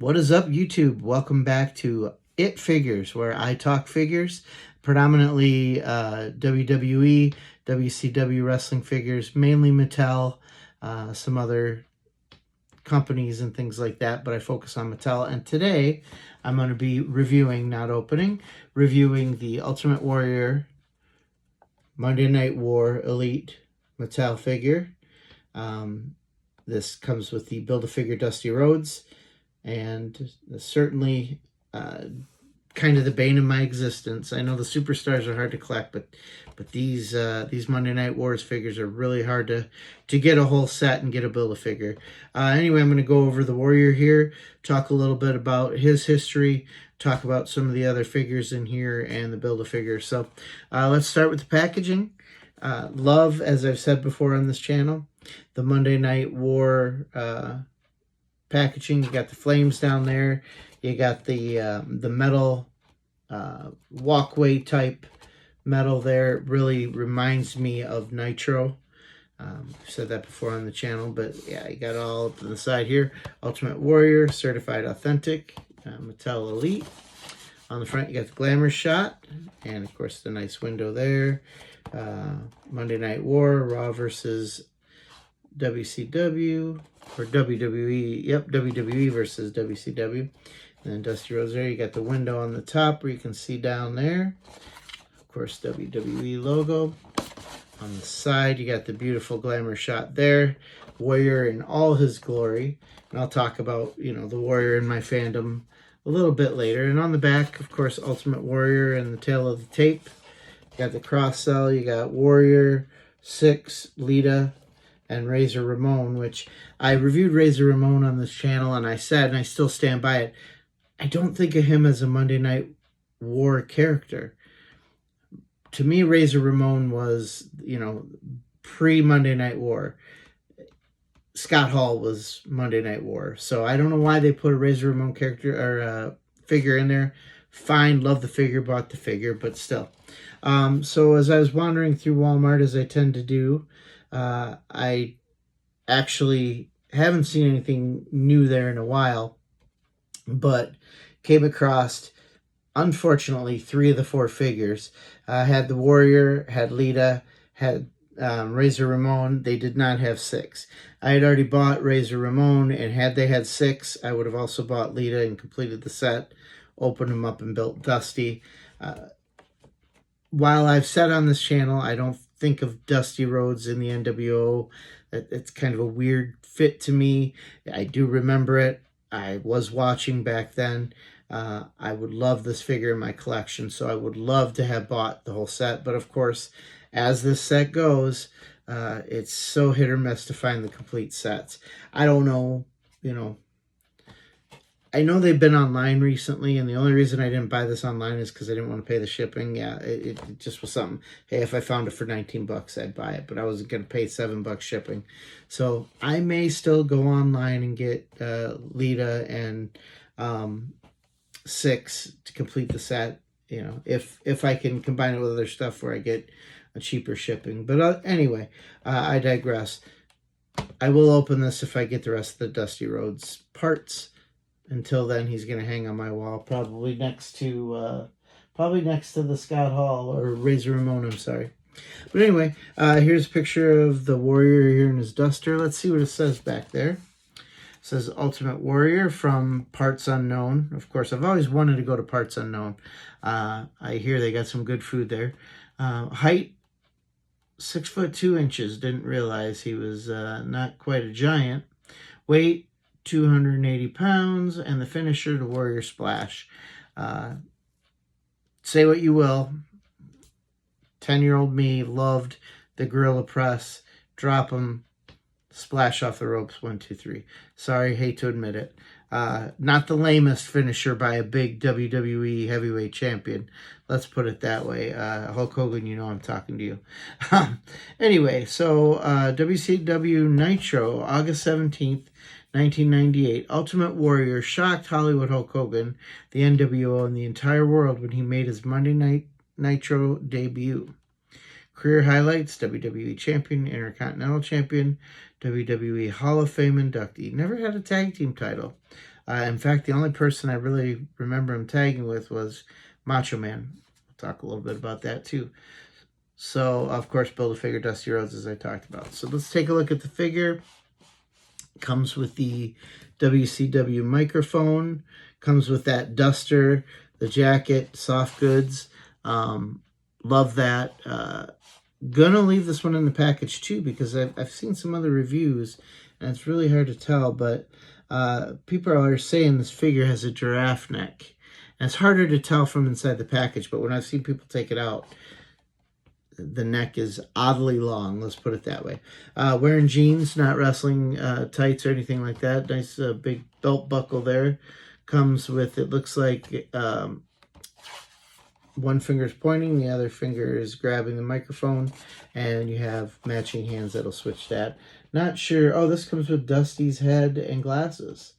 What is up, YouTube? Welcome back to It Figures, where I talk figures, predominantly WWE, WCW wrestling figures, mainly Mattel, some other companies and things like that, but I focus on Mattel. And today I'm going to be reviewing, not opening, reviewing the Ultimate Warrior Monday Night War Elite Mattel figure. This comes with the Build-A-Figure Dusty Rhodes, and certainly kind of the bane of my existence. I know the superstars are hard to collect, but these Monday Night Wars figures are really hard to get a whole set and get a Build-A-Figure. Anyway, I'm going to go over the Warrior here, talk a little bit about his history, talk about some of the other figures in here and the Build-A-Figure. So let's start with the packaging. Love, as I've said before on this channel, the Monday Night War packaging. You got the flames down there. You got the metal walkway type metal there. It really reminds me of Nitro. I've said that before on the channel, but yeah, you got it all up to the side here. Ultimate Warrior, certified authentic, Mattel Elite. On the front, you got the glamour shot, and of course the nice window there. Monday Night War, Raw versus WCW, or WWE, yep, WWE versus WCW. And then Dusty Rhodes there. You got the window on the top where you can see down there. Of course, WWE logo. On the side, you got the beautiful glamour shot there. Warrior in all his glory. And I'll talk about, the Warrior in my fandom a little bit later. And on the back, of course, Ultimate Warrior and the tail of the tape. You got the cross cell. You got Warrior, Six, Lita, and Razor Ramon, which I reviewed Razor Ramon on this channel, and I said, and I still stand by it, I don't think of him as a Monday Night War character. To me, Razor Ramon was, pre-Monday Night War. Scott Hall was Monday Night War. So I don't know why they put a Razor Ramon character or figure in there. Fine, love the figure, bought the figure, but still. So as I was wandering through Walmart, as I tend to do, I actually haven't seen anything new there in a while, but came across, unfortunately, 3 of the 4 figures. Had the Warrior, had Lita, had Razor Ramon. They did not have 6. I had already bought Razor Ramon, and had they had 6, I would have also bought Lita and completed the set, opened them up and built Dusty. While I've said on this channel, I don't think of Dusty Rhodes in the NWO. It's kind of a weird fit to me. I do remember it. I was watching back then. I would love this figure in my collection, so I would love to have bought the whole set. But of course, as this set goes, it's so hit or miss to find the complete sets. I don't know, I know they've been online recently, and the only reason I didn't buy this online is because I didn't want to pay the shipping. Yeah, it just was something. Hey, if I found it for 19 bucks, I'd buy it, but I wasn't going to pay $7 shipping. So I may still go online and get Lita and 6 to complete the set, if I can combine it with other stuff where I get a cheaper shipping. But anyway, I digress. I will open this if I get the rest of the Dusty Rhodes parts. Until then, he's going to hang on my wall, probably next to the Scott Hall, or Razor Ramon, I'm sorry. But anyway, here's a picture of the Warrior here in his duster. Let's see what it says back there. It says Ultimate Warrior from Parts Unknown. Of course, I've always wanted to go to Parts Unknown. I hear they got some good food there. Height, 6'2". Didn't realize he was not quite a giant. Weight, 280 pounds, and the finisher, the Warrior Splash. Say what you will, 10-year-old me loved the Gorilla Press, drop them, splash off the ropes, 1, 2, 3. Sorry, hate to admit it. Not the lamest finisher by a big WWE heavyweight champion. Let's put it that way. Hulk Hogan, I'm talking to you. Anyway, so WCW Nitro, August 17th, 1998. Ultimate Warrior shocked Hollywood Hulk Hogan, the NWO, and the entire world when he made his Monday Night Nitro debut. Career highlights: WWE Champion, Intercontinental Champion, WWE Hall of Fame inductee. Never had a tag team title. In fact, the only person I really remember him tagging with was Macho Man. We'll talk a little bit about that too. So, of course, Build-A-Figure Dusty Rhodes, as I talked about. So let's take a look at the figure. Comes with the WCW microphone. Comes with that duster, the jacket, soft goods. Love that. Gonna leave this one in the package too, because I've seen some other reviews, and it's really hard to tell, but people are saying this figure has a giraffe neck. And it's harder to tell from inside the package, but when I've seen people take it out, the neck is oddly long, let's put it that way. Wearing jeans, not wrestling tights or anything like that. Nice big belt buckle there. Comes with, it looks like one finger's pointing, the other finger is grabbing the microphone, and you have matching hands that'll switch that. Not sure. Oh, this comes with Dusty's head and glasses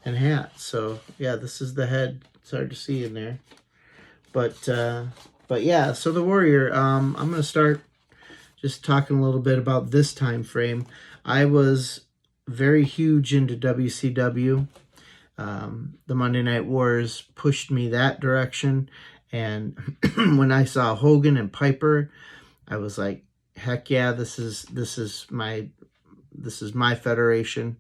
and hat. So yeah, this is the head. It's hard to see in there, but yeah. So the Warrior. I'm gonna start just talking a little bit about this time frame. I was very huge into WCW. The Monday Night Wars pushed me that direction. And when I saw Hogan and Piper, I was like, heck yeah, this is my federation.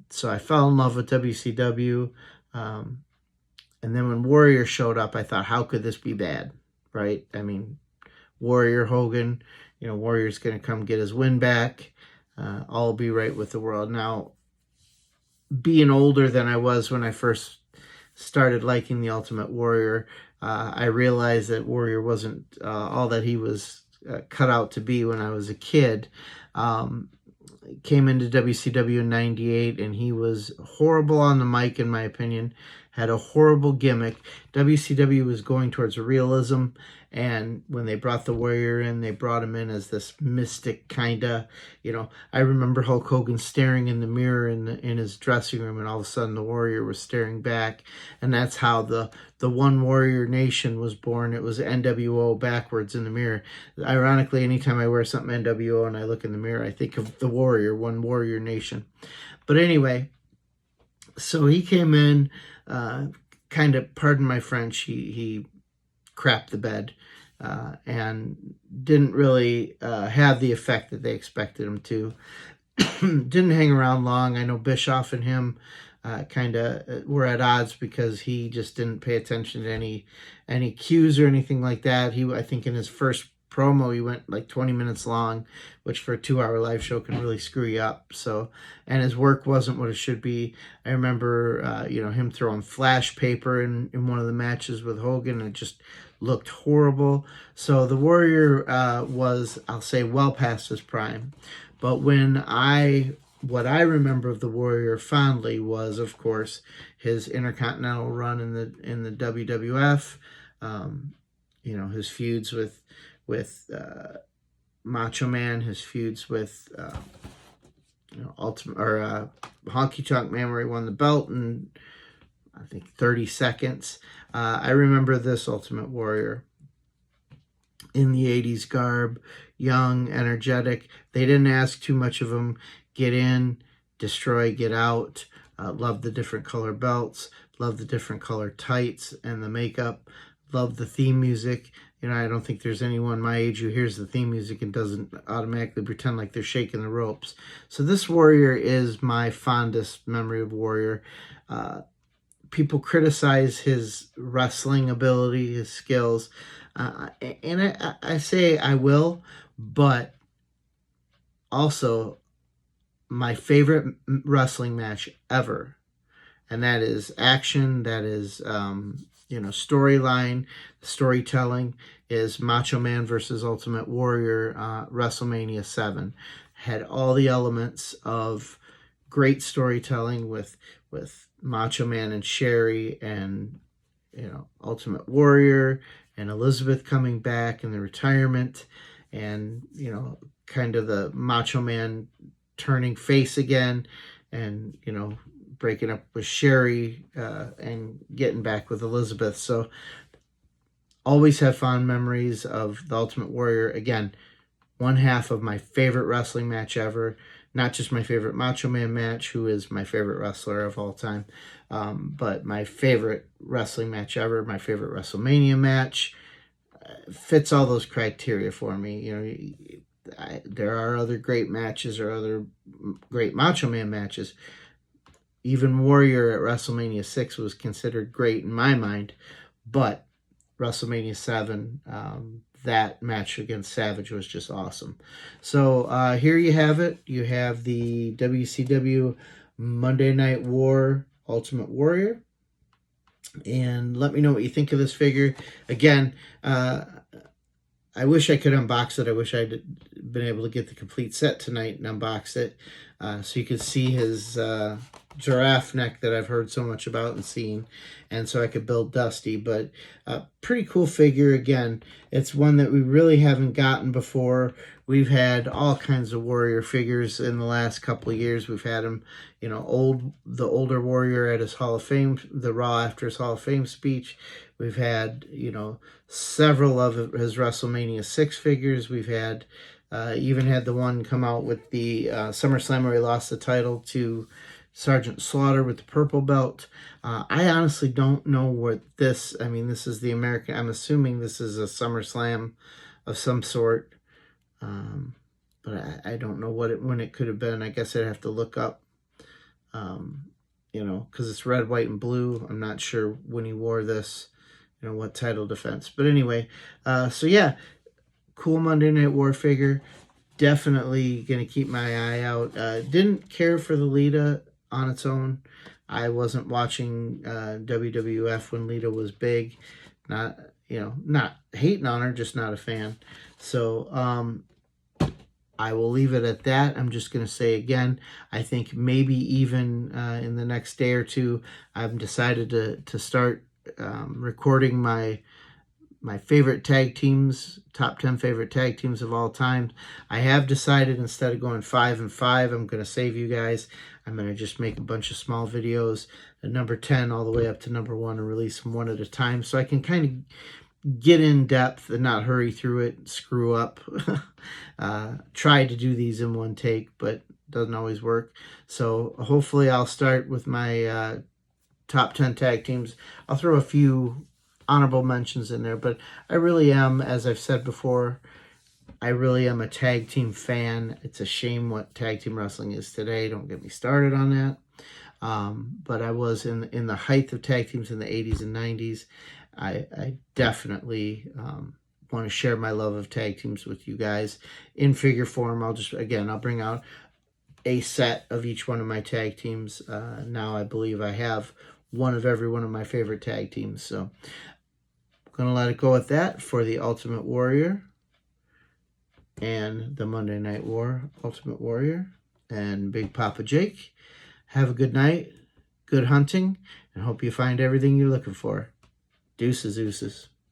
So I fell in love with WCW. And then when Warrior showed up, I thought, how could this be bad? Right? I mean, Warrior, Hogan, Warrior's going to come get his win back. All will be right with the world. Now, being older than I was when I first started liking the Ultimate Warrior, I realized that Warrior wasn't all that he was cut out to be when I was a kid. Came into WCW in '98, and he was horrible on the mic, in my opinion. Had a horrible gimmick. WCW was going towards realism, and when they brought the Warrior in, they brought him in as this mystic kind of, I remember Hulk Hogan staring in the mirror in his dressing room, and all of a sudden the Warrior was staring back, and that's how the One Warrior Nation was born. It was NWO backwards in the mirror. Ironically, anytime I wear something NWO and I look in the mirror, I think of the Warrior, One Warrior Nation. But anyway, so he came in, kind of, pardon my French, he crapped the bed and didn't really have the effect that they expected him to. Didn't hang around long. I know Bischoff and him kind of were at odds because he just didn't pay attention to any cues or anything like that. I think in his first promo, he went like 20 minutes long, which for a 2-hour live show can really screw you up. So, and his work wasn't what it should be. I remember, him throwing flash paper in one of the matches with Hogan, and it just looked horrible. So the Warrior was, I'll say, well past his prime. But what I remember of the Warrior fondly was, of course, his Intercontinental run in the WWF. His feuds with Macho Man, his feuds with Honky Tonk Man, where he won the belt in, I think, 30 seconds. I remember this Ultimate Warrior in the 80s garb, young, energetic. They didn't ask too much of him. Get in, destroy, get out. Love the different color belts. Love the different color tights and the makeup. Love the theme music. I don't think there's anyone my age who hears the theme music and doesn't automatically pretend like they're shaking the ropes. So this Warrior is my fondest memory of Warrior. People criticize his wrestling ability, his skills, and I say I will, but also my favorite wrestling match ever, and that is action, that is storyline, storytelling, is Macho Man versus Ultimate Warrior, WrestleMania 7. Had all the elements of great storytelling with Macho Man and Sherry, and Ultimate Warrior and Elizabeth coming back in the retirement, and kind of the Macho Man turning face again, and breaking up with Sherry and getting back with Elizabeth. So always have fond memories of the Ultimate Warrior. Again, one half of my favorite wrestling match ever. not just my favorite Macho Man match, who is my favorite wrestler of all time, but my favorite wrestling match ever, my favorite WrestleMania match, fits all those criteria for me. You know, there are other great matches or other great Macho Man matches. Even Warrior at WrestleMania 6 was considered great in my mind, but WrestleMania 7, that match against Savage was just awesome. So here you have it. You have the WCW Monday Night War Ultimate Warrior. And let me know what you think of this figure. Again, I wish I could unbox it. I wish I'd been able to get the complete set tonight and unbox it. So you could see his giraffe neck that I've heard so much about and seen. And so I could build Dusty. But pretty cool figure. Again, it's one that we really haven't gotten before. We've had all kinds of Warrior figures in the last couple of years. We've had him, you know, the older Warrior at his Hall of Fame, the Raw after his Hall of Fame speech. We've had, you know, several of his WrestleMania 6 figures. We've had, even had the one come out with the SummerSlam where he lost the title to Sergeant Slaughter with the purple belt. I honestly don't know what this, I mean, this is the American, I'm assuming this is a SummerSlam of some sort. But I don't know when it could have been. I guess I'd have to look up, you know, because it's red, white, and blue. I'm not sure when he wore this, you know, what title defense. But anyway, so yeah, cool Monday Night War figure. Definitely going to keep my eye out. Didn't care for the Lita on its own. I wasn't watching WWF when Lita was big. Not, you know, not hating on her, just not a fan. So, I will leave it at that. I'm just going to say again, I think maybe even in the next day or two, I've decided to start recording my favorite tag teams, top 10 favorite tag teams of all time. I have decided instead of going 5 and 5, I'm going to save you guys. I'm going to just make a bunch of small videos at number 10 all the way up to number 1 and release them one at a time so I can kind of get in depth and not hurry through it, screw up. Try to do these in one take, but doesn't always work. So hopefully I'll start with my top 10 tag teams. I'll throw a few honorable mentions in there, but I really am, as I've said before, I really am a tag team fan. It's a shame what tag team wrestling is today. Don't get me started on that. But I was in the height of tag teams in the 80s and 90s. I definitely want to share my love of tag teams with you guys in figure form. I'll bring out a set of each one of my tag teams. Now I believe I have one of every one of my favorite tag teams. So I'm going to let it go at that for the Ultimate Warrior and the Monday Night War Ultimate Warrior and Big Papa Jake. Have a good night, good hunting, and hope you find everything you're looking for. Deuces, ooses.